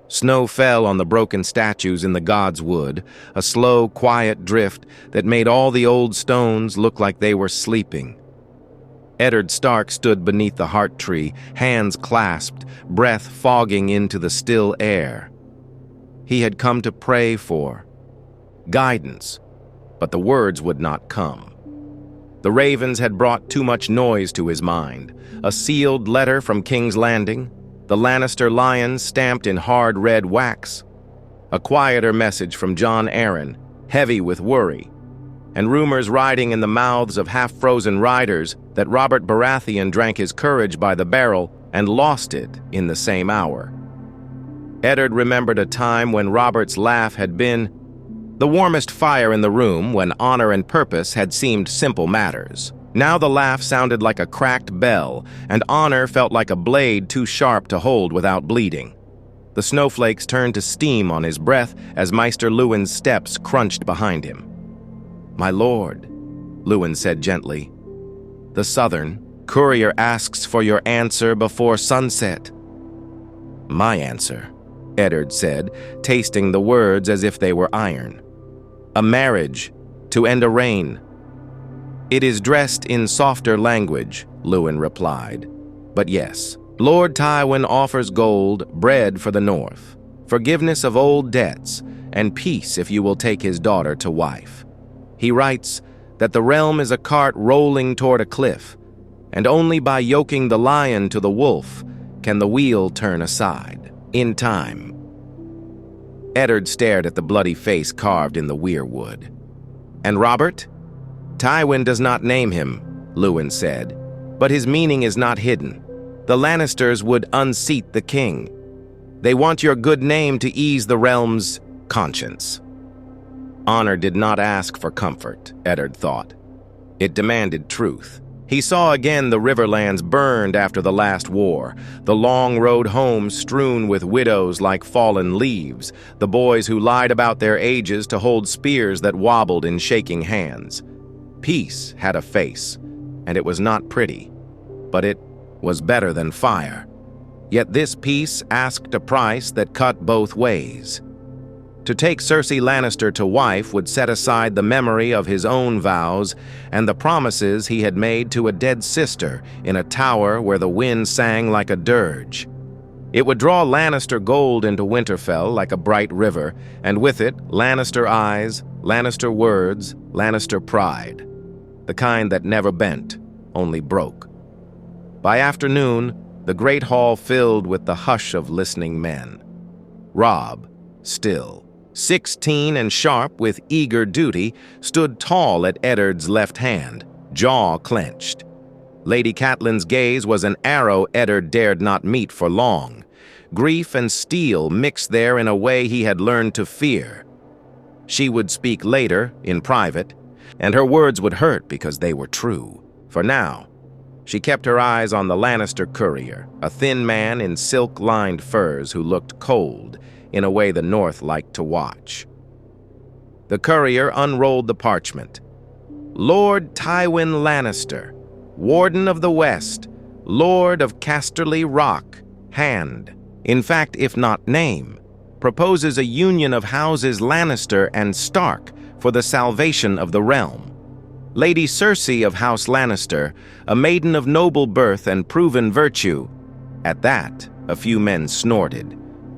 Snow fell on the broken statues in the god's wood, a slow, quiet drift that made all the old stones look like they were sleeping. Eddard Stark stood beneath the heart tree, hands clasped, breath fogging into the still air. He had come to pray for guidance, but the words would not come. The ravens had brought too much noise to his mind. A sealed letter from King's Landing, the Lannister lions stamped in hard red wax, a quieter message from Jon Arryn, heavy with worry, and rumors riding in the mouths of half-frozen riders that Robert Baratheon drank his courage by the barrel and lost it in the same hour. Eddard remembered a time when Robert's laugh had been the warmest fire in the room, when honor and purpose had seemed simple matters. Now the laugh sounded like a cracked bell, and honor felt like a blade too sharp to hold without bleeding. The snowflakes turned to steam on his breath as Maester Luwin's steps crunched behind him. "My lord," Luwin said gently, "the Southern courier asks for your answer before sunset." "My answer," Eddard said, tasting the words as if they were iron. "A marriage to end a reign." "It is dressed in softer language," Luwin replied. "But yes, Lord Tywin offers gold, bread for the north, forgiveness of old debts, and peace if you will take his daughter to wife. He writes that the realm is a cart rolling toward a cliff, and only by yoking the lion to the wolf can the wheel turn aside. In time." Eddard stared at the bloody face carved in the weirwood. "And Robert?" "Tywin does not name him," Luwin said, "but his meaning is not hidden. The Lannisters would unseat the king. They want your good name to ease the realm's conscience." Honor did not ask for comfort, Eddard thought. It demanded truth. He saw again the riverlands burned after the last war, the long road home strewn with widows like fallen leaves, the boys who lied about their ages to hold spears that wobbled in shaking hands. Peace had a face, and it was not pretty, but it was better than fire. Yet this peace asked a price that cut both ways. To take Cersei Lannister to wife would set aside the memory of his own vows and the promises he had made to a dead sister in a tower where the wind sang like a dirge. It would draw Lannister gold into Winterfell like a bright river, and with it, Lannister eyes, Lannister words, Lannister pride. The kind that never bent, only broke. By afternoon, the great hall filled with the hush of listening men. Robb, still, 16 and sharp with eager duty, stood tall at Eddard's left hand, jaw clenched. Lady Catelyn's gaze was an arrow Eddard dared not meet for long. Grief and steel mixed there in a way he had learned to fear. She would speak later, in private, and her words would hurt because they were true. For now, she kept her eyes on the Lannister courier, a thin man in silk-lined furs who looked cold, in a way the North liked to watch. The courier unrolled the parchment. "Lord Tywin Lannister, Warden of the West, Lord of Casterly Rock, hand, in fact, if not name, proposes a union of houses Lannister and Stark for the salvation of the realm. Lady Cersei of House Lannister, a maiden of noble birth and proven virtue." At that, a few men snorted.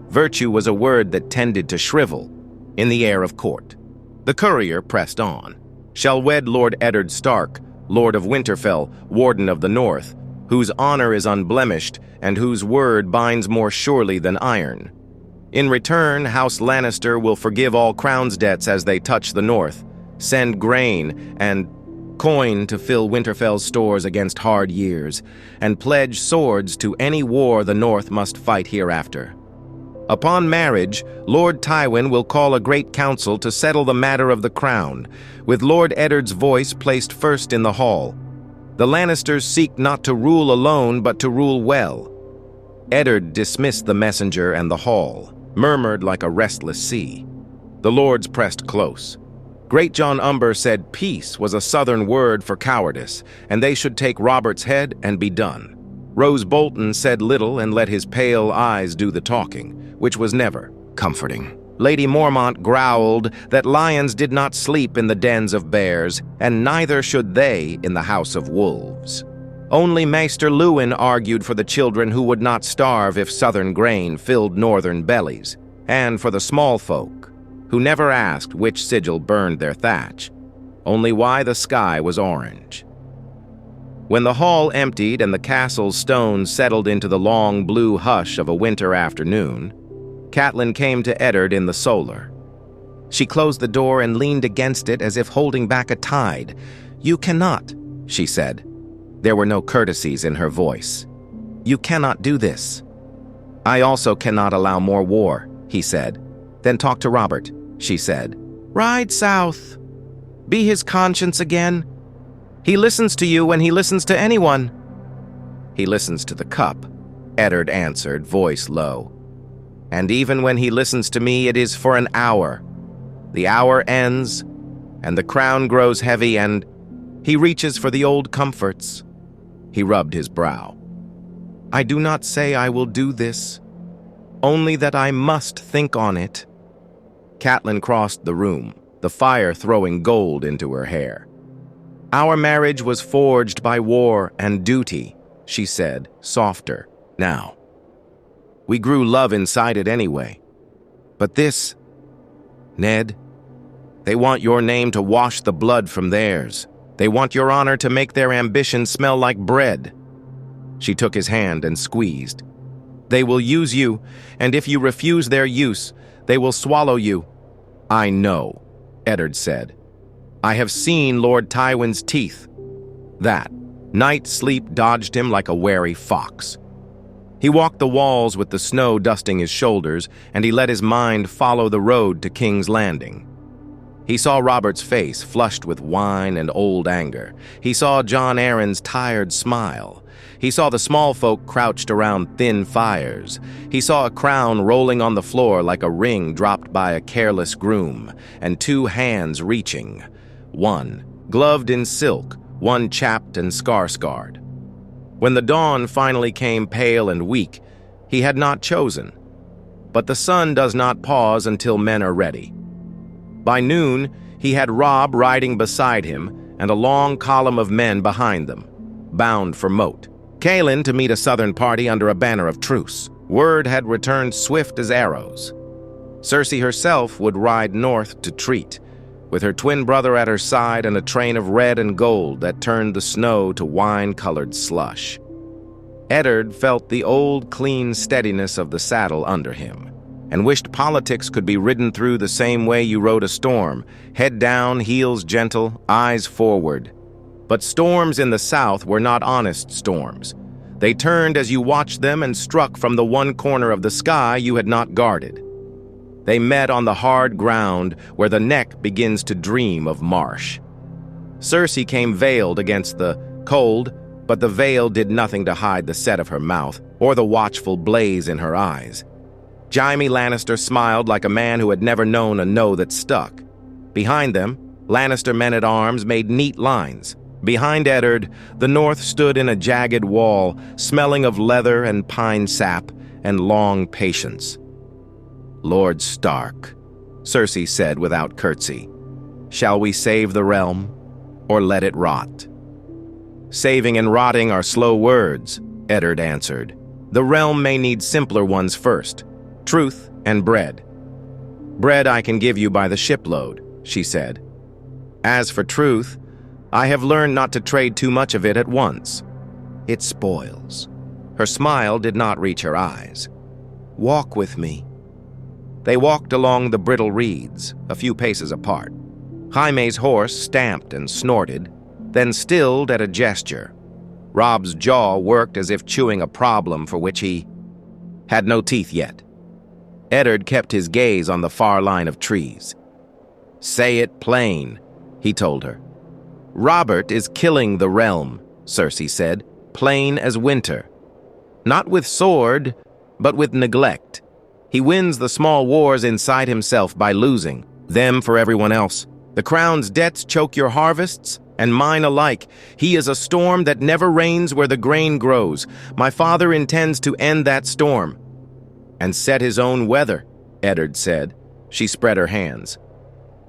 Virtue was a word that tended to shrivel in the air of court. The courier pressed on. "Shall wed Lord Eddard Stark, Lord of Winterfell, Warden of the North, whose honor is unblemished and whose word binds more surely than iron. In return, House Lannister will forgive all crown's debts as they touch the North, send grain and coin to fill Winterfell's stores against hard years, and pledge swords to any war the North must fight hereafter. Upon marriage, Lord Tywin will call a great council to settle the matter of the crown, with Lord Eddard's voice placed first in the hall. The Lannisters seek not to rule alone, but to rule well." Eddard dismissed the messenger and the hall, murmured like a restless sea. The lords pressed close. Great John Umber said peace was a southern word for cowardice, and they should take Robert's head and be done. Rose Bolton said little and let his pale eyes do the talking, which was never comforting. Lady Mormont growled that lions did not sleep in the dens of bears, and neither should they in the house of wolves. Only Maester Lewin argued for the children who would not starve if southern grain filled northern bellies, and for the small folk, who never asked which sigil burned their thatch, only why the sky was orange. When the hall emptied and the castle's stones settled into the long blue hush of a winter afternoon, Catelyn came to Eddard in the solar. She closed the door and leaned against it as if holding back a tide. "You cannot," she said. There were no courtesies in her voice. "You cannot do this." "I also cannot allow more war," he said. "Then talk to Robert," she said. "Ride south. Be his conscience again. He listens to you when he listens to anyone." "He listens to the cup," Eddard answered, voice low. "And even when he listens to me, it is for an hour. The hour ends, and the crown grows heavy, and he reaches for the old comforts." He rubbed his brow. "I do not say I will do this, only that I must think on it." Catelyn crossed the room, the fire throwing gold into her hair. "Our marriage was forged by war and duty," she said, softer now. "We grew love inside it anyway. But this, Ned, they want your name to wash the blood from theirs. They want your honor to make their ambition smell like bread." She took his hand and squeezed. "They will use you, and if you refuse their use, they will swallow you." "I know," Eddard said. "I have seen Lord Tywin's teeth." That night sleep dodged him like a wary fox. He walked the walls with the snow dusting his shoulders, and he let his mind follow the road to King's Landing. He saw Robert's face flushed with wine and old anger. He saw Jon Arryn's tired smile. He saw the small folk crouched around thin fires. He saw a crown rolling on the floor like a ring dropped by a careless groom, and two hands reaching. One, gloved in silk, one chapped and scar-scarred. When the dawn finally came pale and weak, he had not chosen. But the sun does not pause until men are ready. By noon, he had Robb riding beside him and a long column of men behind them, bound for Moat. Kaelin to meet a southern party under a banner of truce. Word had returned swift as arrows. Cersei herself would ride north to treat, with her twin brother at her side and a train of red and gold that turned the snow to wine-colored slush. Eddard felt the old, clean steadiness of the saddle under him, and wished politics could be ridden through the same way you rode a storm, head down, heels gentle, eyes forward. But storms in the south were not honest storms. They turned as you watched them and struck from the one corner of the sky you had not guarded. They met on the hard ground where the neck begins to dream of marsh. Cersei came veiled against the cold, but the veil did nothing to hide the set of her mouth or the watchful blaze in her eyes. Jaime Lannister smiled like a man who had never known a no that stuck. Behind them, Lannister men-at-arms made neat lines. Behind Eddard, the north stood in a jagged wall, smelling of leather and pine sap and long patience. "Lord Stark," Cersei said without curtsy, "shall we save the realm, or let it rot?" "Saving and rotting are slow words," Eddard answered. "The realm may need simpler ones first, truth and bread." "Bread I can give you by the shipload," she said. "As for truth, I have learned not to trade too much of it at once. It spoils." Her smile did not reach her eyes. "Walk with me." They walked along the brittle reeds, a few paces apart. Jaime's horse stamped and snorted, then stilled at a gesture. Robb's jaw worked as if chewing a problem for which he had no teeth yet. Eddard kept his gaze on the far line of trees. "Say it plain," he told her. "Robert is killing the realm," Cersei said, plain as winter. "Not with sword, but with neglect. He wins the small wars inside himself by losing, them for everyone else. The crown's debts choke your harvests, and mine alike. He is a storm that never rains where the grain grows. My father intends to end that storm." And set his own weather, Eddard said. She spread her hands.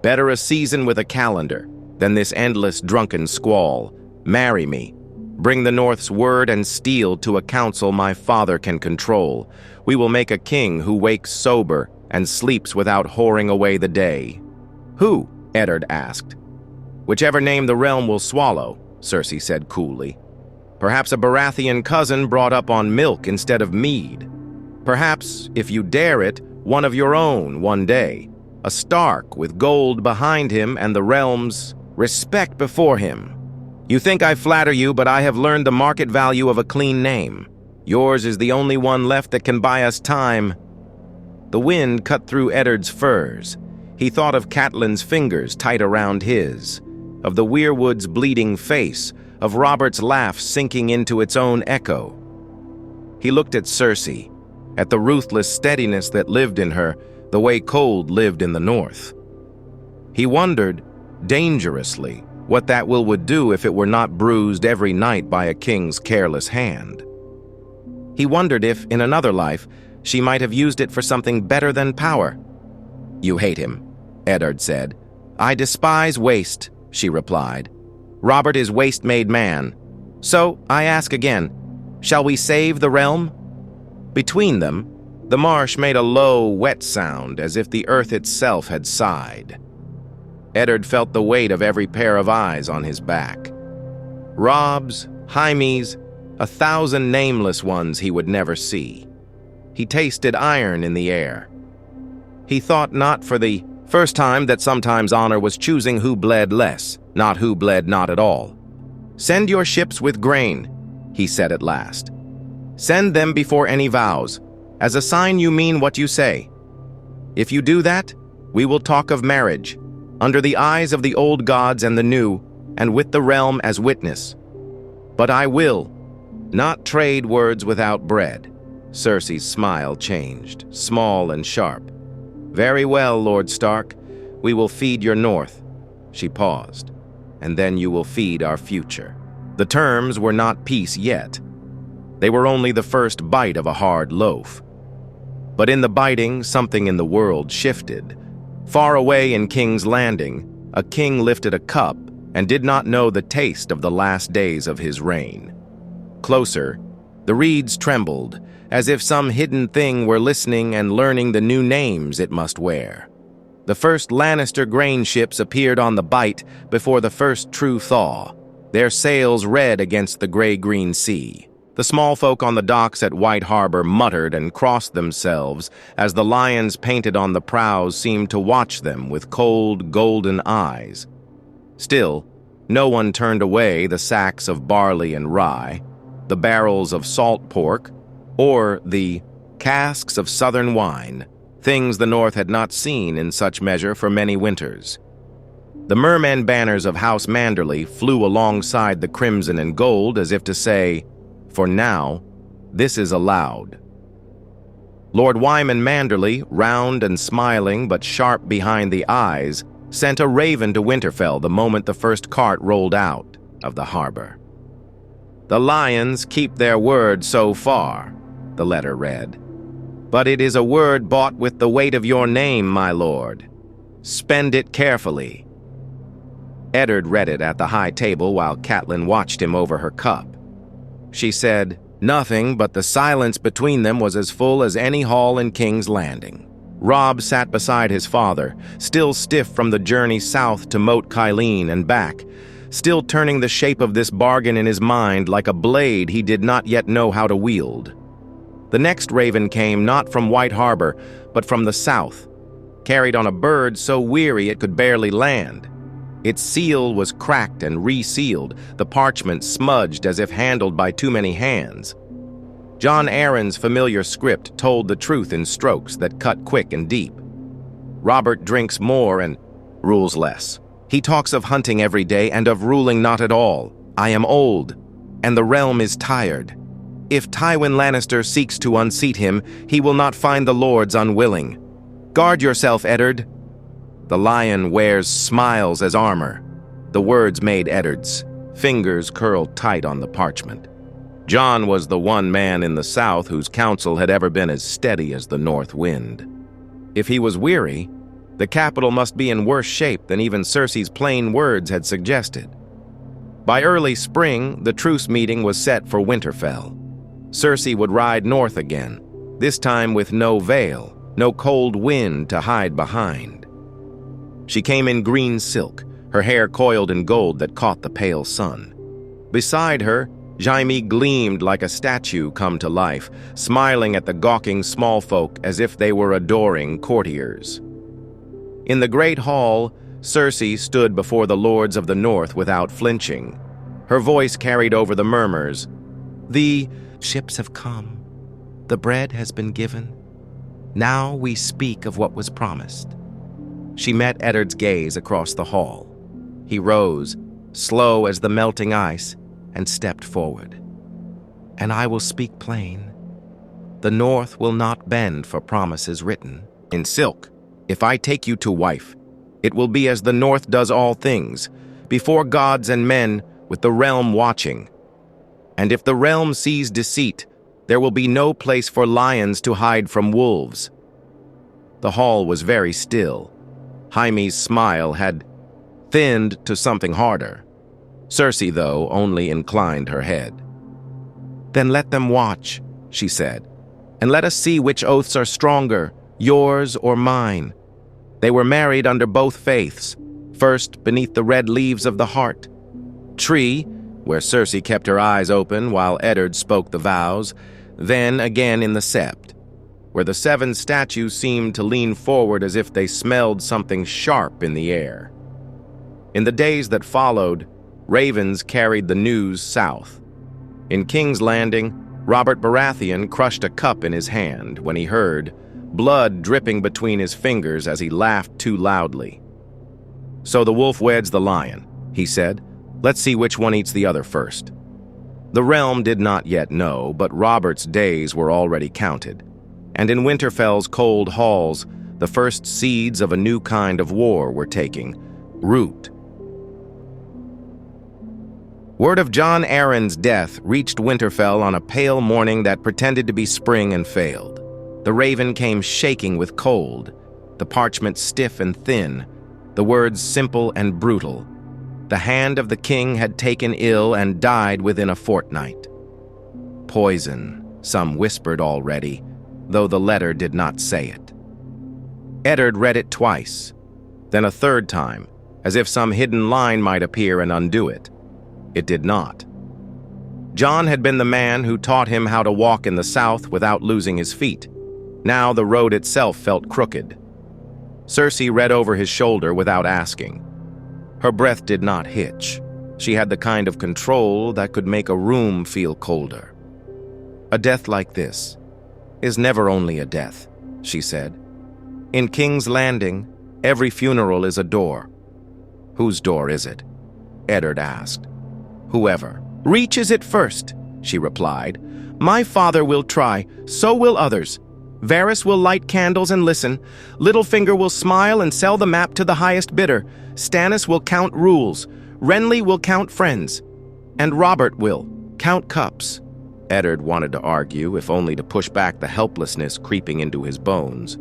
Better a season with a calendar than this endless drunken squall. Marry me. Bring the North's word and steel to a council my father can control. We will make a king who wakes sober and sleeps without whoring away the day. Who? Eddard asked. Whichever name the realm will swallow, Cersei said coolly. Perhaps a Baratheon cousin brought up on milk instead of mead. Perhaps, if you dare it, one of your own one day. A Stark with gold behind him and the realm's respect before him. You think I flatter you, but I have learned the market value of a clean name. Yours is the only one left that can buy us time. The wind cut through Eddard's furs. He thought of Catelyn's fingers tight around his, of the weirwood's bleeding face, of Robert's laugh sinking into its own echo. He looked at Cersei, at the ruthless steadiness that lived in her, the way cold lived in the north. He wondered, dangerously, what that will would do if it were not bruised every night by a king's careless hand. He wondered if, in another life, she might have used it for something better than power. You hate him, Eddard said. I despise waste, she replied. Robert is waste-made man. So, I ask again, shall we save the realm? Between them, the marsh made a low, wet sound as if the earth itself had sighed. Eddard felt the weight of every pair of eyes on his back. Robb's, Jaime's, 1,000 nameless ones he would never see. He tasted iron in the air. He thought not for the first time that sometimes honor was choosing who bled less, not who bled not at all. Send your ships with grain, he said at last. Send them before any vows, as a sign you mean what you say. If you do that, we will talk of marriage, under the eyes of the old gods and the new, and with the realm as witness. But I will not trade words without bread. Cersei's smile changed, small and sharp. Very well, Lord Stark. We will feed your north. She paused. And then you will feed our future. The terms were not peace yet. They were only the first bite of a hard loaf. But in the biting, something in the world shifted. Far away in King's Landing, a king lifted a cup and did not know the taste of the last days of his reign. Closer, the reeds trembled, as if some hidden thing were listening and learning the new names it must wear. The first Lannister grain ships appeared on the bight before the first true thaw, their sails red against the gray-green sea. The small folk on the docks at White Harbor muttered and crossed themselves as the lions painted on the prows seemed to watch them with cold, golden eyes. Still, no one turned away the sacks of barley and rye, the barrels of salt pork, or the casks of southern wine, things the North had not seen in such measure for many winters. The merman banners of House Manderley flew alongside the crimson and gold as if to say, for now, this is allowed. Lord Wyman Manderley, round and smiling but sharp behind the eyes, sent a raven to Winterfell the moment the first cart rolled out of the harbor. The lions keep their word so far, the letter read. But it is a word bought with the weight of your name, my lord. Spend it carefully. Eddard read it at the high table while Catelyn watched him over her cup. She said nothing, but the silence between them was as full as any hall in King's Landing. Robb sat beside his father, still stiff from the journey south to Moat Cailin and back, still turning the shape of this bargain in his mind like a blade he did not yet know how to wield. The next raven came not from White Harbor, but from the south, carried on a bird so weary it could barely land. Its seal was cracked and resealed, the parchment smudged as if handled by too many hands. John Aaron's familiar script told the truth in strokes that cut quick and deep. Robert drinks more and rules less. He talks of hunting every day and of ruling not at all. I am old, and the realm is tired. If Tywin Lannister seeks to unseat him, he will not find the lords unwilling. Guard yourself, Eddard. The lion wears smiles as armor. The words made Eddard's fingers curled tight on the parchment. Jon was the one man in the south whose counsel had ever been as steady as the north wind. If he was weary, the capital must be in worse shape than even Cersei's plain words had suggested. By early spring, the truce meeting was set for Winterfell. Cersei would ride north again, this time with no veil, no cold wind to hide behind. She came in green silk, her hair coiled in gold that caught the pale sun. Beside her, Jaime gleamed like a statue come to life, smiling at the gawking small folk as if they were adoring courtiers. In the great hall, Cersei stood before the lords of the north without flinching. Her voice carried over the murmurs. "The ships have come. The bread has been given. Now we speak of what was promised." She met Eddard's gaze across the hall. He rose, slow as the melting ice, and stepped forward. "And I will speak plain. The North will not bend for promises written in silk. If I take you to wife, it will be as the North does all things, before gods and men, with the realm watching. And if the realm sees deceit, there will be no place for lions to hide from wolves." The hall was very still. Jaime's smile had thinned to something harder. Cersei, though, only inclined her head. "Then let them watch," she said, "and let us see which oaths are stronger, yours or mine." They were married under both faiths, first beneath the red leaves of the heart tree, where Cersei kept her eyes open while Eddard spoke the vows, then again in the sept, where the 7 statues seemed to lean forward as if they smelled something sharp in the air. In the days that followed, ravens carried the news south. In King's Landing, Robert Baratheon crushed a cup in his hand when he heard, blood dripping between his fingers as he laughed too loudly. "So the wolf weds the lion," he said. "Let's see which one eats the other first." The realm did not yet know, but Robert's days were already counted. And in Winterfell's cold halls, the first seeds of a new kind of war were taking root. Word of Jon Arryn's death reached Winterfell on a pale morning that pretended to be spring and failed. The raven came shaking with cold, the parchment stiff and thin, the words simple and brutal. The hand of the king had taken ill and died within a fortnight. Poison, some whispered already, though the letter did not say it. Eddard read it twice, then a third time, as if some hidden line might appear and undo it. It did not. Jon had been the man who taught him how to walk in the south without losing his feet. Now the road itself felt crooked. Cersei read over his shoulder without asking. Her breath did not hitch. She had the kind of control that could make a room feel colder. "A death like this is never only a death," she said. "In King's Landing, every funeral is a door." "Whose door is it?" Eddard asked. "Whoever reaches it first," she replied. "My father will try, so will others. Varys will light candles and listen. Littlefinger will smile and sell the map to the highest bidder. Stannis will count rules. Renly will count friends. And Robert will count cups." Eddard wanted to argue, if only to push back the helplessness creeping into his bones.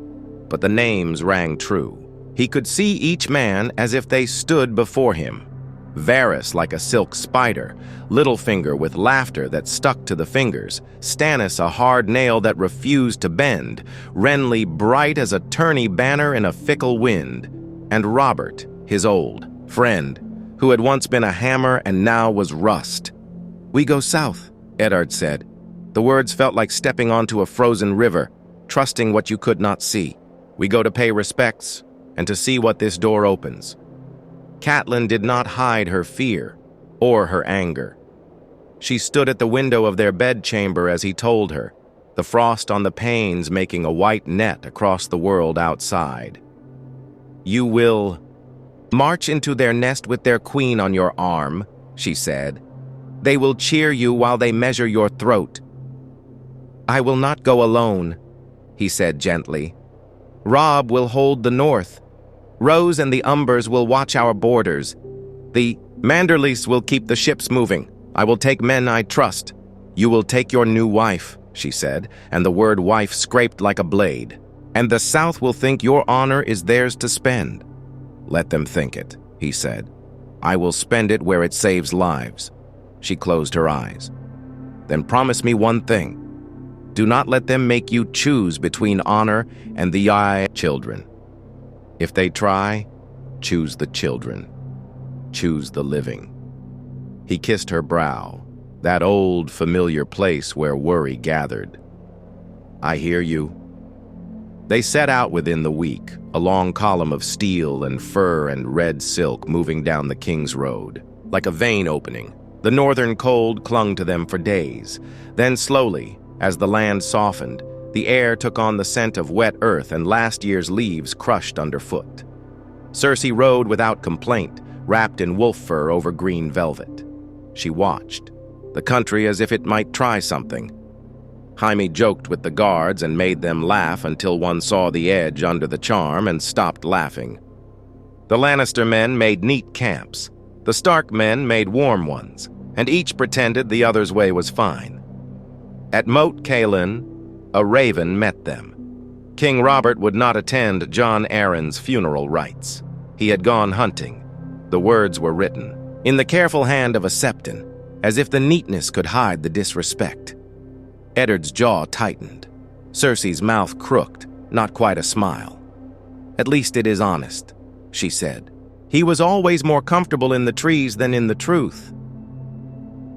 But the names rang true. He could see each man as if they stood before him. Varys like a silk spider, Littlefinger with laughter that stuck to the fingers, Stannis a hard nail that refused to bend, Renly bright as a tourney banner in a fickle wind, and Robert, his old friend, who had once been a hammer and now was rust. "We go south," Eddard said. The words felt like stepping onto a frozen river, trusting what you could not see. "We go to pay respects and to see what this door opens." Catelyn did not hide her fear or her anger. She stood at the window of their bedchamber as he told her, the frost on the panes making a white net across the world outside. "You will march into their nest with their queen on your arm," she said. "They will cheer you while they measure your throat." "I will not go alone," he said gently. "Robb will hold the north. Rose and the Umbers will watch our borders. The Manderlys will keep the ships moving. I will take men I trust. "You will take your new wife," she said, and the word wife scraped like a blade. "And the South will think your honor is theirs to spend." "Let them think it," he said. "I will spend it where it saves lives." She closed her eyes. "Then promise me one thing. Do not let them make you choose between honor and the children. If they try, choose the children. Choose the living." He kissed her brow, that old, familiar place where worry gathered. "I hear you." They set out within the week, a long column of steel and fur and red silk moving down the King's Road, like a vein opening. The northern cold clung to them for days. Then slowly, as the land softened, the air took on the scent of wet earth and last year's leaves crushed underfoot. Cersei rode without complaint, wrapped in wolf fur over green velvet. She watched, the country as if it might try something. Jaime joked with the guards and made them laugh until one saw the edge under the charm and stopped laughing. The Lannister men made neat camps. The Stark men made warm ones, and each pretended the other's way was fine. At Moat Cailin, a raven met them. King Robert would not attend Jon Arryn's funeral rites. He had gone hunting. The words were written, in the careful hand of a septon, as if the neatness could hide the disrespect. Eddard's jaw tightened. Cersei's mouth crooked, not quite a smile. "At least it is honest," she said. "He was always more comfortable in the trees than in the truth."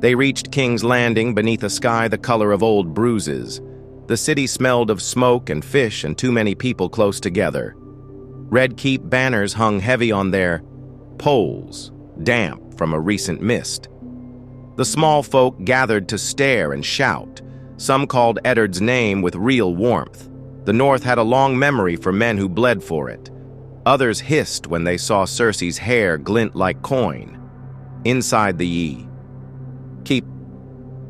They reached King's Landing beneath a sky the color of old bruises. The city smelled of smoke and fish and too many people close together. Red Keep banners hung heavy on their poles, damp from a recent mist. The small folk gathered to stare and shout. Some called Eddard's name with real warmth. The North had a long memory for men who bled for it. Others hissed when they saw Cersei's hair glint like coin. Inside the keep,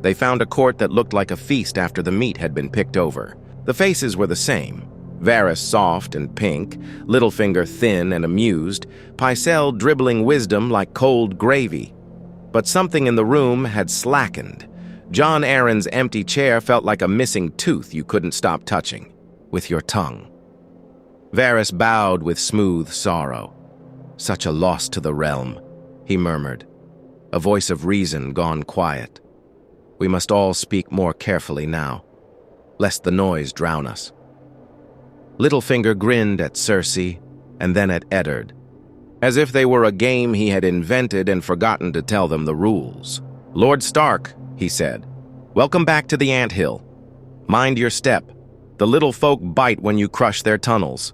they found a court that looked like a feast after the meat had been picked over. The faces were the same. Varys soft and pink, Littlefinger thin and amused, Pycelle dribbling wisdom like cold gravy. But something in the room had slackened. Jon Arryn's empty chair felt like a missing tooth you couldn't stop touching with your tongue. Varys bowed with smooth sorrow. "Such a loss to the realm," he murmured, a voice of reason gone quiet. "We must all speak more carefully now, lest the noise drown us." Littlefinger grinned at Cersei and then at Eddard, as if they were a game he had invented and forgotten to tell them the rules. "Lord Stark," he said, "welcome back to the anthill. Mind your step. The little folk bite when you crush their tunnels."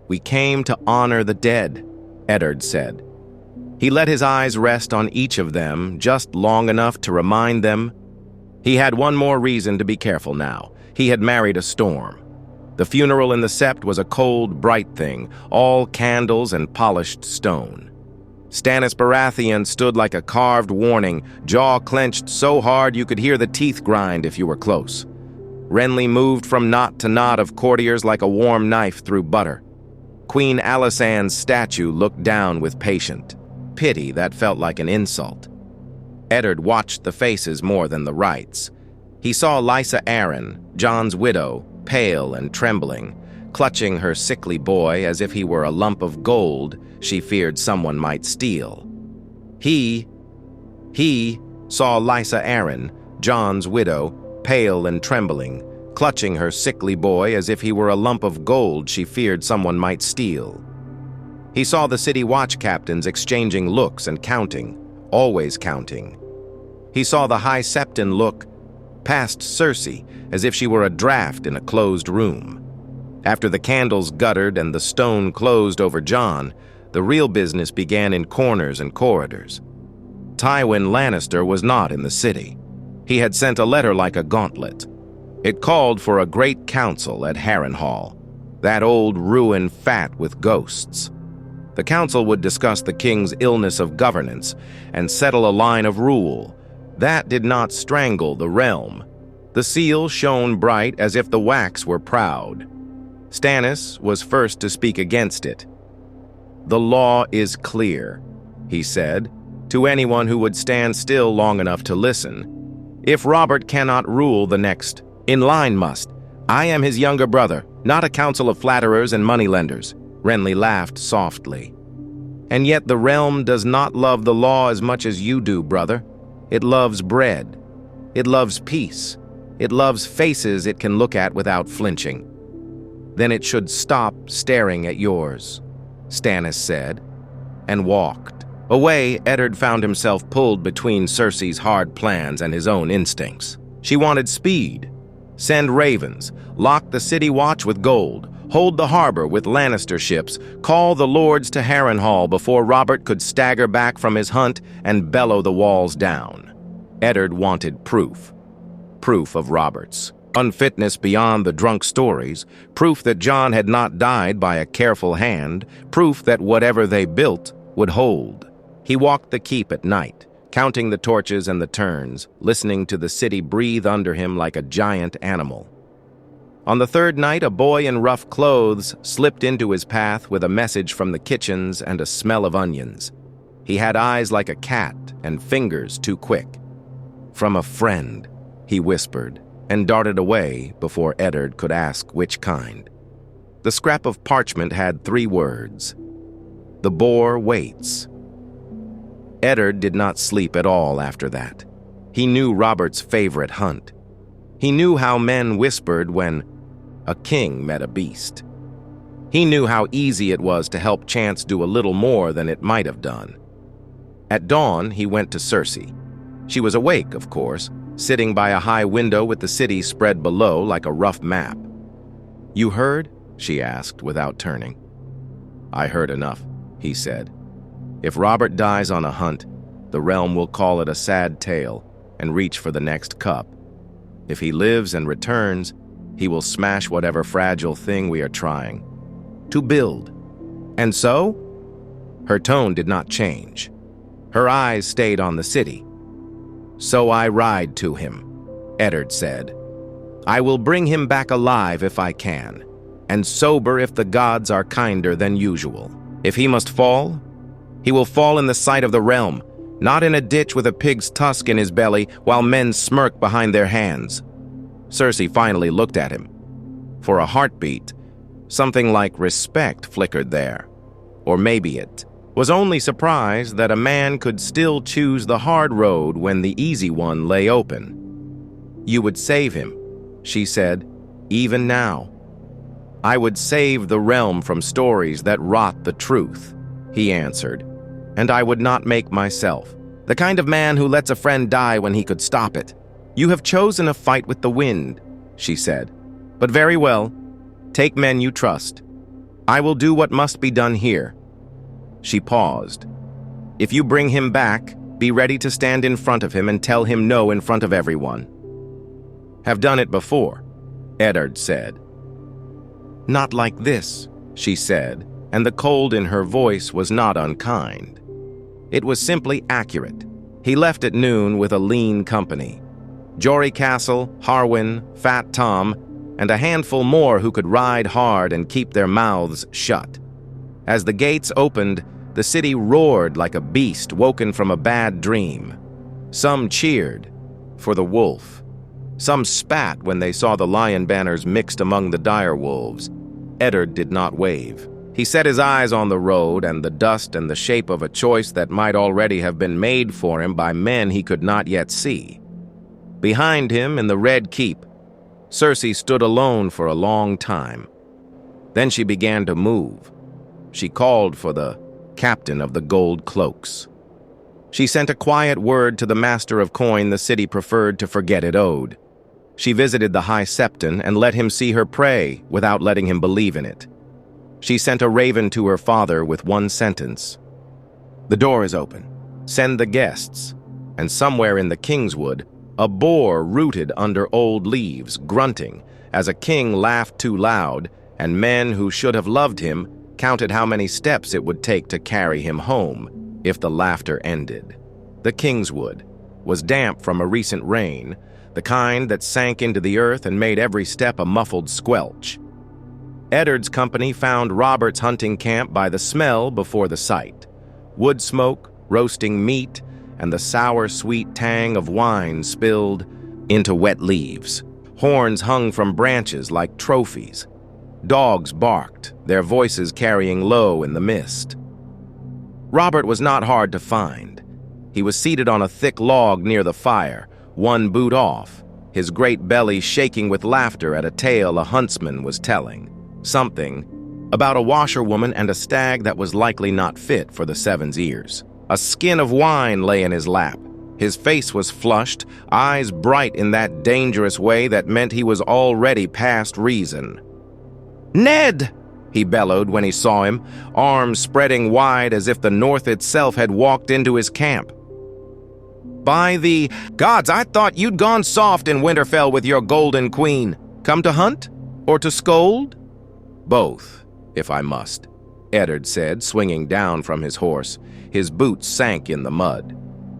"We came to honor the dead," Eddard said. He let his eyes rest on each of them just long enough to remind them he had one more reason to be careful now. He had married a storm. The funeral in the Sept was a cold, bright thing, all candles and polished stone. Stannis Baratheon stood like a carved warning, jaw clenched so hard you could hear the teeth grind if you were close. Renly moved from knot to knot of courtiers like a warm knife through butter. Queen Alysanne's statue looked down with patient pity that felt like an insult. Eddard watched the faces more than the rites. He saw Lysa Arryn, Jon's widow, pale and trembling, clutching her sickly boy as if he were a lump of gold she feared someone might steal. He saw Lysa Arryn, Jon's widow, pale and trembling, clutching her sickly boy as if he were a lump of gold she feared someone might steal. He saw the city watch captains exchanging looks and counting, always counting. He saw the High Septon look past Cersei as if she were a draft in a closed room. After the candles guttered and the stone closed over Jon, the real business began in corners and corridors. Tywin Lannister was not in the city. He had sent a letter like a gauntlet. It called for a great council at Harrenhal, that old ruin fat with ghosts. The council would discuss the king's illness of governance and settle a line of rule. That did not strangle the realm. The seal shone bright as if the wax were proud. Stannis was first to speak against it. "The law is clear," he said, to anyone who would stand still long enough to listen. If Robert cannot rule, the next in line must. I am his younger brother, not a council of flatterers and moneylenders." Renly laughed softly. "And yet the realm does not love the law as much as you do, brother. It loves bread. It loves peace. It loves faces it can look at without flinching." "Then it should stop staring at yours," Stannis said, and walked. Away, Eddard found himself pulled between Cersei's hard plans and his own instincts. She wanted speed. Send ravens, lock the city watch with gold, hold the harbor with Lannister ships, call the lords to Harrenhal before Robert could stagger back from his hunt and bellow the walls down. Eddard wanted proof. Proof of Robert's unfitness beyond the drunk stories, proof that Jon had not died by a careful hand, proof that whatever they built would hold. He walked the keep at night, counting the torches and the turns, listening to the city breathe under him like a giant animal. On the third night, a boy in rough clothes slipped into his path with a message from the kitchens and a smell of onions. He had eyes like a cat and fingers too quick. "From a friend," he whispered, and darted away before Eddard could ask which kind. The scrap of parchment had 3 words: "The boar waits." Eddard did not sleep at all after that. He knew Robert's favorite hunt. He knew how men whispered when a king met a beast. He knew how easy it was to help chance do a little more than it might have done. At dawn, he went to Cersei. She was awake, of course, sitting by a high window with the city spread below like a rough map. "You heard?" she asked without turning. "I heard enough," he said. "If Robert dies on a hunt, the realm will call it a sad tale and reach for the next cup. If he lives and returns, he will smash whatever fragile thing we are trying to build." "And so?" Her tone did not change. Her eyes stayed on the city. "So I ride to him," Eddard said. "I will bring him back alive if I can, and sober if the gods are kinder than usual. If he must fall, he will fall in the sight of the realm, not in a ditch with a pig's tusk in his belly while men smirk behind their hands." Cersei finally looked at him. For a heartbeat, something like respect flickered there. Or maybe it was only surprise that a man could still choose the hard road when the easy one lay open. "You would save him," she said, "even now." "I would save the realm from stories that rot the truth," he answered. "And I would not make myself the kind of man who lets a friend die when he could stop it." "You have chosen a fight with the wind," she said. "But very well. Take men you trust. I will do what must be done here." She paused. "If you bring him back, be ready to stand in front of him and tell him no in front of everyone." "Have done it before," Eddard said. "Not like this," she said, and the cold in her voice was not unkind. It was simply accurate. He left at noon with a lean company. Jory Castle, Harwin, Fat Tom, and a handful more who could ride hard and keep their mouths shut. As the gates opened, the city roared like a beast woken from a bad dream. Some cheered for the wolf. Some spat when they saw the lion banners mixed among the dire wolves. Eddard did not wave. He set his eyes on the road and the dust and the shape of a choice that might already have been made for him by men he could not yet see. Behind him, in the Red Keep, Cersei stood alone for a long time. Then she began to move. She called for the captain of the gold cloaks. She sent a quiet word to the master of coin the city preferred to forget it owed. She visited the High Septon and let him see her pray without letting him believe in it. She sent a raven to her father with one sentence: "The door is open. Send the guests." And somewhere in the Kingswood, a boar rooted under old leaves, grunting, as a king laughed too loud, and men who should have loved him counted how many steps it would take to carry him home if the laughter ended. The Kingswood was damp from a recent rain, the kind that sank into the earth and made every step a muffled squelch. Eddard's company found Robert's hunting camp by the smell before the sight. Wood smoke, roasting meat, and the sour, sweet tang of wine spilled into wet leaves. Horns hung from branches like trophies. Dogs barked, their voices carrying low in the mist. Robert was not hard to find. He was seated on a thick log near the fire, one boot off, his great belly shaking with laughter at a tale a huntsman was telling. Something about a washerwoman and a stag that was likely not fit for the Seven's ears. A skin of wine lay in his lap. His face was flushed, eyes bright in that dangerous way that meant he was already past reason. "Ned!" he bellowed when he saw him, arms spreading wide as if the North itself had walked into his camp. "By the gods, I thought you'd gone soft in Winterfell with your golden queen. Come to hunt? Or to scold?" "Both, if I must," Eddard said, swinging down from his horse. His boots sank in the mud.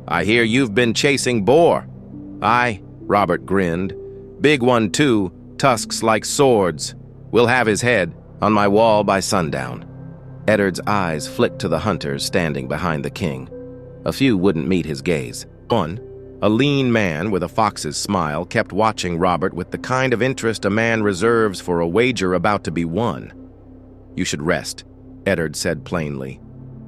"I hear you've been chasing boar." "Aye," Robert grinned. "Big one, too, tusks like swords. We'll have his head on my wall by sundown." Eddard's eyes flicked to the hunters standing behind the king. A few wouldn't meet his gaze. One, a lean man with a fox's smile, kept watching Robert with the kind of interest a man reserves for a wager about to be won. "You should rest," Eddard said plainly.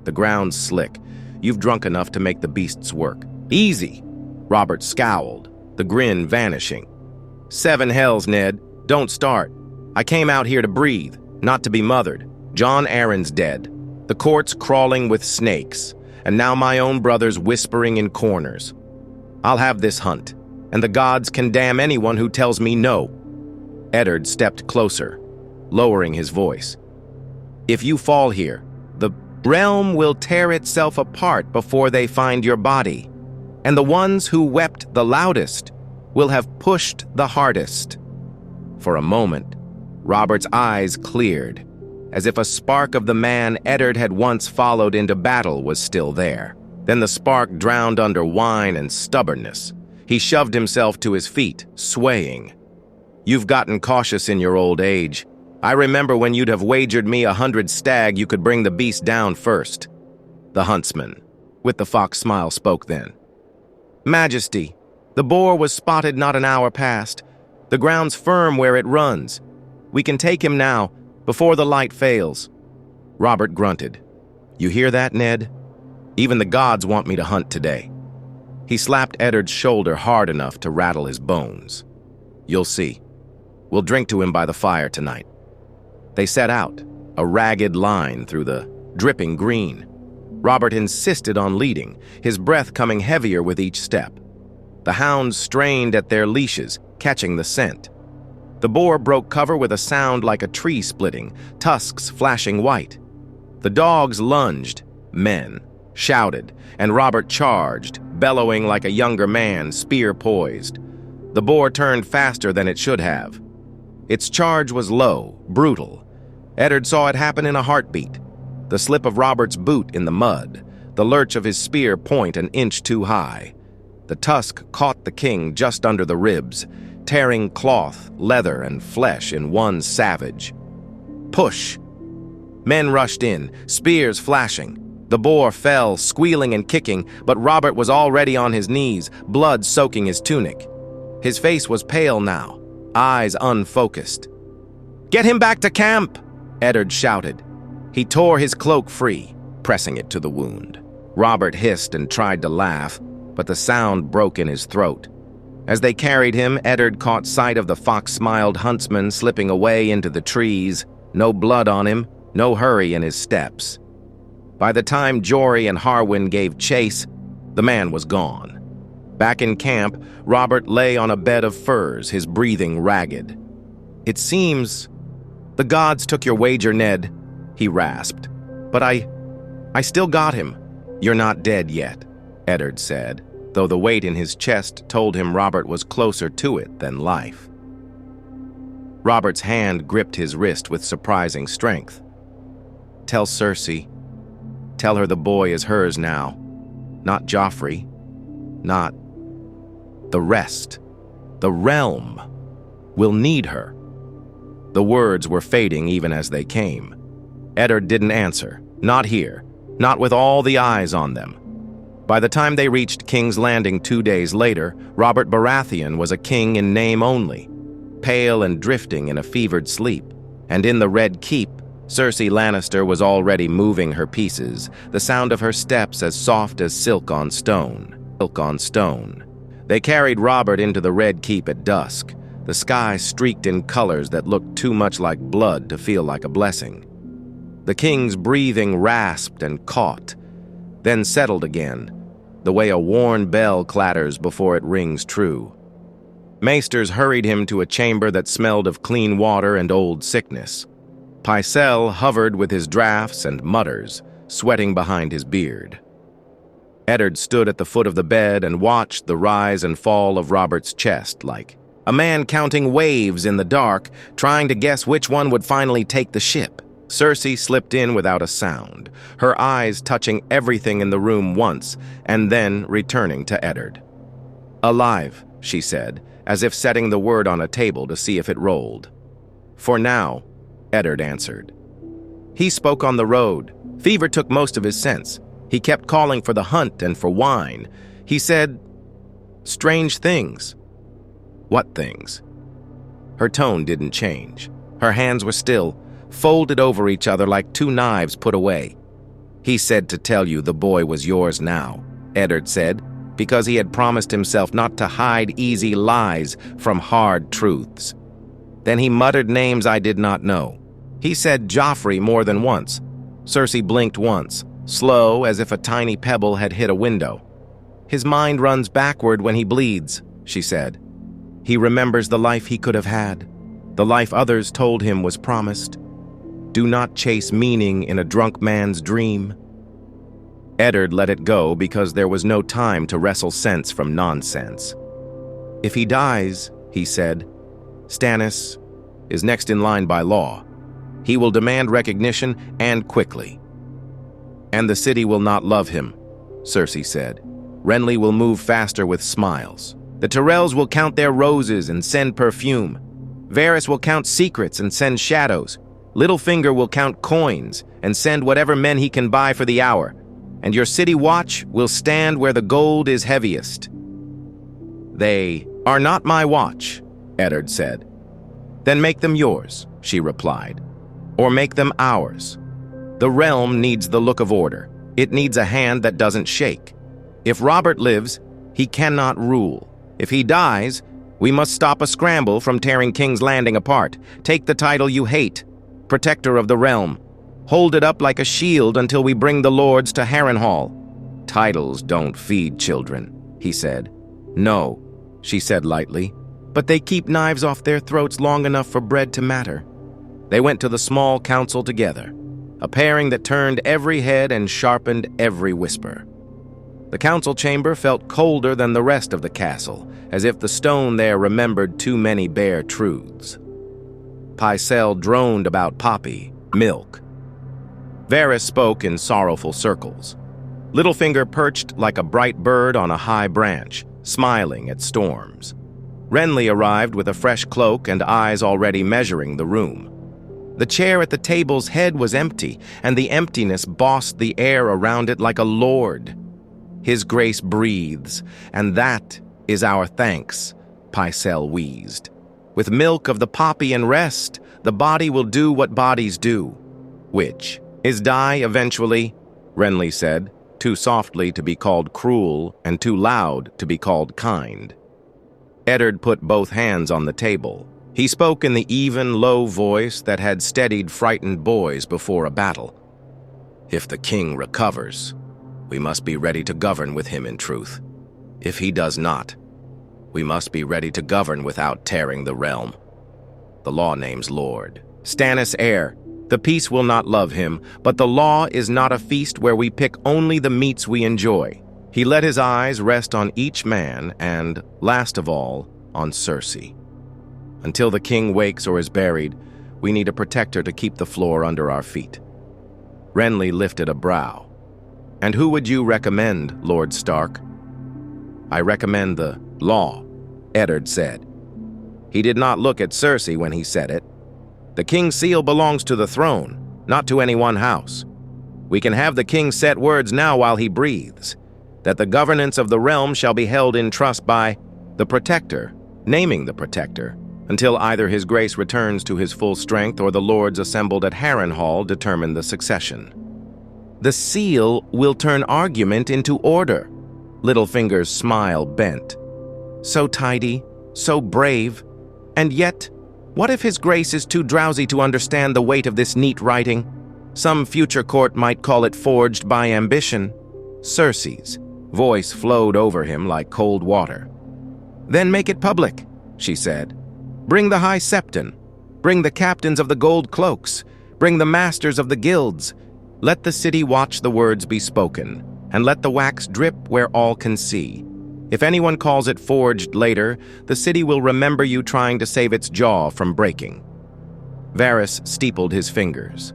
"The ground's slick. You've drunk enough to make the beasts work." "Easy!" Robert scowled, the grin vanishing. "Seven hells, Ned. Don't start. I came out here to breathe, not to be mothered. John Arryn's dead. The court's crawling with snakes, and now my own brother's whispering in corners. I'll have this hunt, and the gods can damn anyone who tells me no." Eddard stepped closer, lowering his voice. "If you fall here, the realm will tear itself apart before they find your body, and the ones who wept the loudest will have pushed the hardest." For a moment, Robert's eyes cleared, as if a spark of the man Eddard had once followed into battle was still there. Then the spark drowned under wine and stubbornness. He shoved himself to his feet, swaying. "You've gotten cautious in your old age. I remember when you'd have wagered me 100 stag you could bring the beast down first." The huntsman, with the fox smile, spoke then. "Majesty, the boar was spotted not an hour past. The ground's firm where it runs. We can take him now, before the light fails." Robert grunted. "You hear that, Ned? Even the gods want me to hunt today." He slapped Eddard's shoulder hard enough to rattle his bones. "You'll see. We'll drink to him by the fire tonight." They set out, a ragged line through the dripping green. Robert insisted on leading, his breath coming heavier with each step. The hounds strained at their leashes, catching the scent. The boar broke cover with a sound like a tree splitting, tusks flashing white. The dogs lunged, men shouted, and Robert charged, bellowing like a younger man, spear poised. The boar turned faster than it should have. Its charge was low, brutal. Eddard saw it happen in a heartbeat. The slip of Robert's boot in the mud, the lurch of his spear point an inch too high. The tusk caught the king just under the ribs, tearing cloth, leather, and flesh in one savage. Push! Men rushed in, spears flashing. The boar fell, squealing and kicking, but Robert was already on his knees, blood soaking his tunic. His face was pale now, eyes unfocused. "Get him back to camp!" Eddard shouted. He tore his cloak free, pressing it to the wound. Robert hissed and tried to laugh, but the sound broke in his throat. As they carried him, Eddard caught sight of the fox-smiled huntsman slipping away into the trees, no blood on him, no hurry in his steps. By the time Jory and Harwin gave chase, the man was gone. Back in camp, Robert lay on a bed of furs, his breathing ragged. "It seems the gods took your wager, Ned," he rasped. "But I still got him." "You're not dead yet," Eddard said, though the weight in his chest told him Robert was closer to it than life. Robert's hand gripped his wrist with surprising strength. "Tell Cersei. Tell her the boy is hers now. Not Joffrey. Not the rest. The realm will need her." The words were fading even as they came. Eddard didn't answer. Not here. Not with all the eyes on them. By the time they reached King's Landing 2 days later, Robert Baratheon was a king in name only, pale and drifting in a fevered sleep. And in the Red Keep, Cersei Lannister was already moving her pieces, the sound of her steps as soft as silk on stone. Silk on stone. They carried Robert into the Red Keep at dusk, the sky streaked in colors that looked too much like blood to feel like a blessing. The king's breathing rasped and caught, then settled again, the way a worn bell clatters before it rings true. Maesters hurried him to a chamber that smelled of clean water and old sickness. Pycelle hovered with his draughts and mutters, sweating behind his beard. Eddard stood at the foot of the bed and watched the rise and fall of Robert's chest like a man counting waves in the dark, trying to guess which one would finally take the ship. Cersei slipped in without a sound, her eyes touching everything in the room once, and then returning to Eddard. "Alive," she said, as if setting the word on a table to see if it rolled. "For now," Eddard answered. He spoke on the road. Fever took most of his sense. He kept calling for the hunt and for wine. He said strange things. What things? Her tone didn't change. Her hands were still, folded over each other like two knives put away. "He said to tell you the boy was yours now," Eddard said, because he had promised himself not to hide easy lies from hard truths. Then he muttered names I did not know. He said Joffrey more than once. Cersei blinked once, slow as if a tiny pebble had hit a window. "His mind runs backward when he bleeds," she said. "He remembers the life he could have had, the life others told him was promised. Do not chase meaning in a drunk man's dream." Eddard let it go because there was no time to wrestle sense from nonsense. "If he dies," he said, "Stannis is next in line by law. He will demand recognition, and quickly. And the city will not love him," Cersei said. "Renly will move faster with smiles. The Tyrells will count their roses and send perfume. Varys will count secrets and send shadows. Littlefinger will count coins and send whatever men he can buy for the hour. And your city watch will stand where the gold is heaviest." "They are not my watch," Eddard said. "Then make them yours," she replied. "Or make them ours. The realm needs the look of order. It needs a hand that doesn't shake. If Robert lives, he cannot rule. If he dies, we must stop a scramble from tearing King's Landing apart. Take the title you hate, protector of the realm. Hold it up like a shield until we bring the lords to Harrenhal." "Titles don't feed children," he said. "No," she said lightly, "but they keep knives off their throats long enough for bread to matter." They went to the small council together, a pairing that turned every head and sharpened every whisper. The council chamber felt colder than the rest of the castle, as if the stone there remembered too many bare truths. Pycelle droned about poppy, milk. Varys spoke in sorrowful circles. Littlefinger perched like a bright bird on a high branch, smiling at storms. Renly arrived with a fresh cloak and eyes already measuring the room. The chair at the table's head was empty, and the emptiness bossed the air around it like a lord. "His grace breathes, and that is our thanks," Pycelle wheezed. "With milk of the poppy and rest, the body will do what bodies do." "Which is die eventually," Renly said, too softly to be called cruel and too loud to be called kind. Eddard put both hands on the table. He spoke in the even, low voice that had steadied frightened boys before a battle. "If the king recovers, we must be ready to govern with him in truth. If he does not, we must be ready to govern without tearing the realm. The law names Lord. Stannis heir. The peace will not love him, but the law is not a feast where we pick only the meats we enjoy." He let his eyes rest on each man and, last of all, on Cersei. "Until the king wakes or is buried, we need a protector to keep the floor under our feet." Renly lifted a brow. "And who would you recommend, Lord Stark?" "I recommend the law," Eddard said. He did not look at Cersei when he said it. "The king's seal belongs to the throne, not to any one house. We can have the king set words now while he breathes. that the governance of the realm shall be held in trust by the Protector, naming the Protector, until either his grace returns to his full strength or the lords assembled at Harrenhal determine the succession. The seal will turn argument into order. Littlefinger's smile bent. So tidy, so brave, and yet, what if his grace is too drowsy to understand the weight of this neat writing? Some future court might call it forged by ambition. Cersei's voice flowed over him like cold water. Then make it public, she said. Bring the High Septon. Bring the captains of the gold cloaks. Bring the masters of the guilds. Let the city watch the words be spoken, and let the wax drip where all can see. If anyone calls it forged later, the city will remember you trying to save its jaw from breaking. Varys steepled his fingers.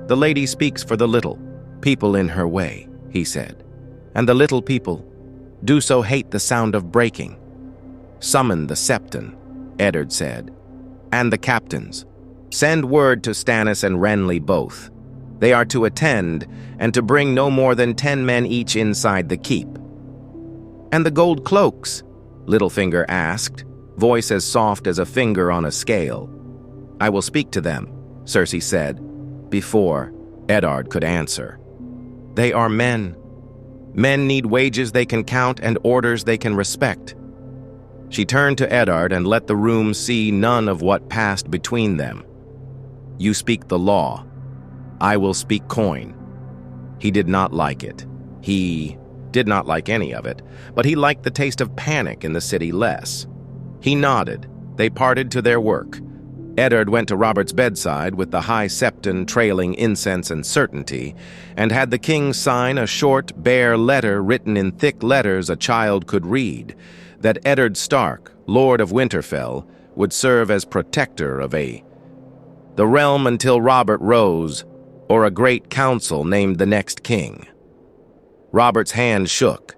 The lady speaks for the little people in her way, he said. And the little people do so hate the sound of breaking. Summon the Septon, Eddard said, and the captains. Send word to Stannis and Renly both. They are to attend, and to bring no more than 10 men each inside the keep. And the gold cloaks? Littlefinger asked, voice as soft as a finger on a scale. I will speak to them, Cersei said, before Eddard could answer. They are men. Men need wages they can count and orders they can respect. She turned to Eddard and let the room see none of what passed between them. You speak the law. I will speak coin. He did not like it. He did not like any of it, but he liked the taste of panic in the city less. He nodded. They parted to their work. Eddard went to Robert's bedside with the High Septon trailing incense and certainty, and had the king sign a short, bare letter written in thick letters a child could read, that Eddard Stark, Lord of Winterfell, would serve as protector of the realm until Robert rose, or a great council named the next king. Robert's hand shook.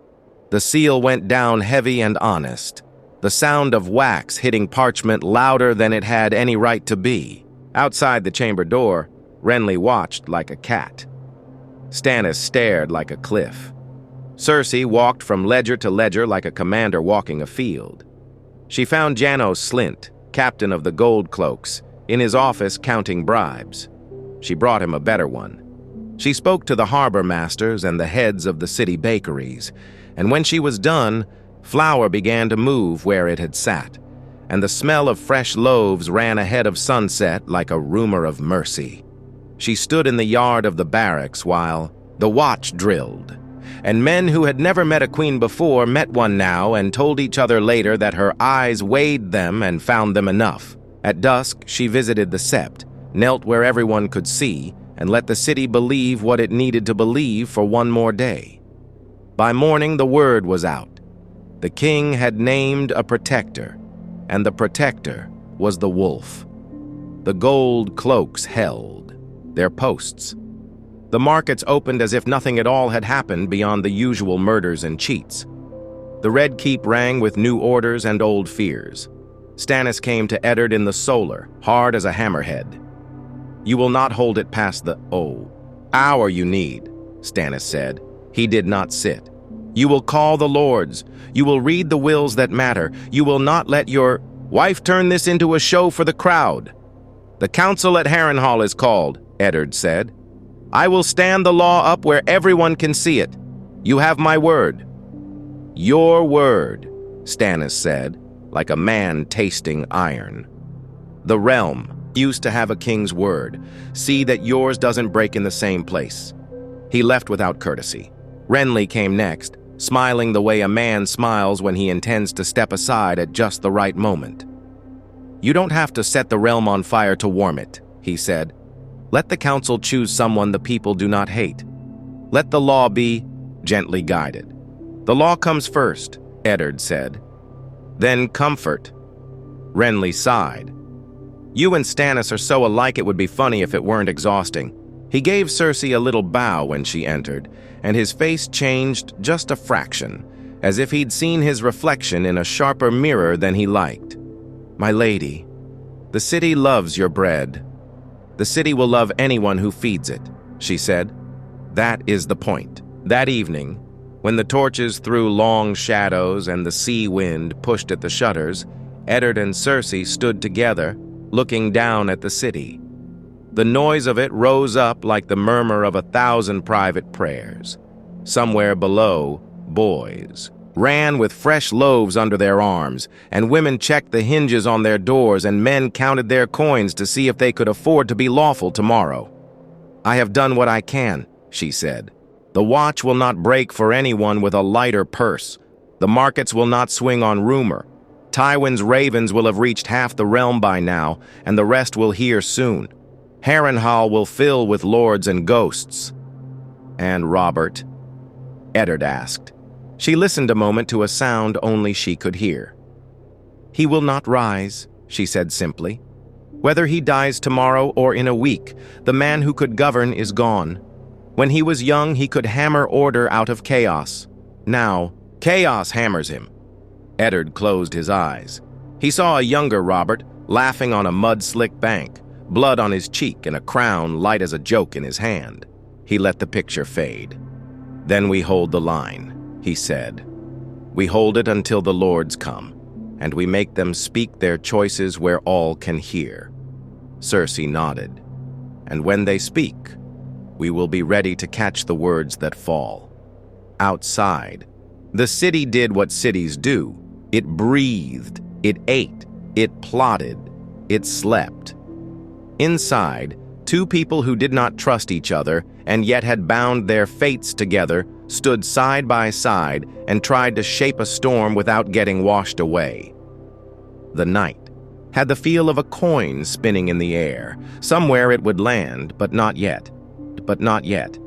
The seal went down heavy and honest, the sound of wax hitting parchment louder than it had any right to be. Outside the chamber door, Renly watched like a cat. Stannis stared like a cliff. Cersei walked from ledger to ledger like a commander walking a field. She found Janos Slynt, captain of the gold cloaks, in his office counting bribes. She brought him a better one. She spoke to the harbor masters and the heads of the city bakeries, and when she was done, flour began to move where it had sat, and the smell of fresh loaves ran ahead of sunset like a rumor of mercy. She stood in the yard of the barracks while the watch drilled, and men who had never met a queen before met one now and told each other later that her eyes weighed them and found them enough. At dusk, she visited the Sept, knelt where everyone could see, and let the city believe what it needed to believe for one more day. By morning, the word was out. The king had named a protector, and the protector was the wolf. The gold cloaks held their posts. The markets opened as if nothing at all had happened beyond the usual murders and cheats. The Red Keep rang with new orders and old fears. Stannis came to Eddard in the solar, hard as a hammerhead. You will not hold it past the hour you need, Stannis said. He did not sit. You will call the lords. You will read the wills that matter. You will not let your wife turn this into a show for the crowd. The council at Harrenhal is called, Eddard said. I will stand the law up where everyone can see it. You have my word. Your word, Stannis said, like a man tasting iron. The realm used to have a king's word. See that yours doesn't break in the same place. He left without courtesy. Renly came next, smiling the way a man smiles when he intends to step aside at just the right moment. You don't have to set the realm on fire to warm it, he said. Let the council choose someone the people do not hate. Let the law be gently guided. The law comes first, Eddard said. Then comfort. Renly sighed. You and Stannis are so alike it would be funny if it weren't exhausting. He gave Cersei a little bow when she entered, and his face changed just a fraction, as if he'd seen his reflection in a sharper mirror than he liked. My lady, the city loves your bread. The city will love anyone who feeds it, she said. That is the point. That evening, When the torches threw long shadows and the sea wind pushed at the shutters, Eddard and Cersei stood together, looking down at the city. The noise of it rose up like the murmur of 1,000 private prayers. Somewhere below, boys ran with fresh loaves under their arms, and women checked the hinges on their doors, and men counted their coins to see if they could afford to be lawful tomorrow. "I have done what I can," she said. "The watch will not break for anyone with a lighter purse. The markets will not swing on rumor. Tywin's ravens will have reached half the realm by now, and the rest will hear soon. Harrenhal will fill with lords and ghosts." "And Robert?" Eddard asked. She listened a moment to a sound only she could hear. "He will not rise," she said simply. "Whether he dies tomorrow or in a week, the man who could govern is gone. When he was young, he could hammer order out of chaos. Now, chaos hammers him." Eddard closed his eyes. He saw a younger Robert laughing on a mud-slick bank, blood on his cheek and a crown light as a joke in his hand. He let the picture fade. "Then we hold the line," he said. "We hold it until the lords come, and we make them speak their choices where all can hear." Cersei nodded. "And when they speak, we will be ready to catch the words that fall." Outside, the city did what cities do. It breathed, it ate, it plotted, it slept. Inside, two people who did not trust each other and yet had bound their fates together stood side by side and tried to shape a storm without getting washed away. The night had the feel of a coin spinning in the air. Somewhere it would land, but not yet. But not yet.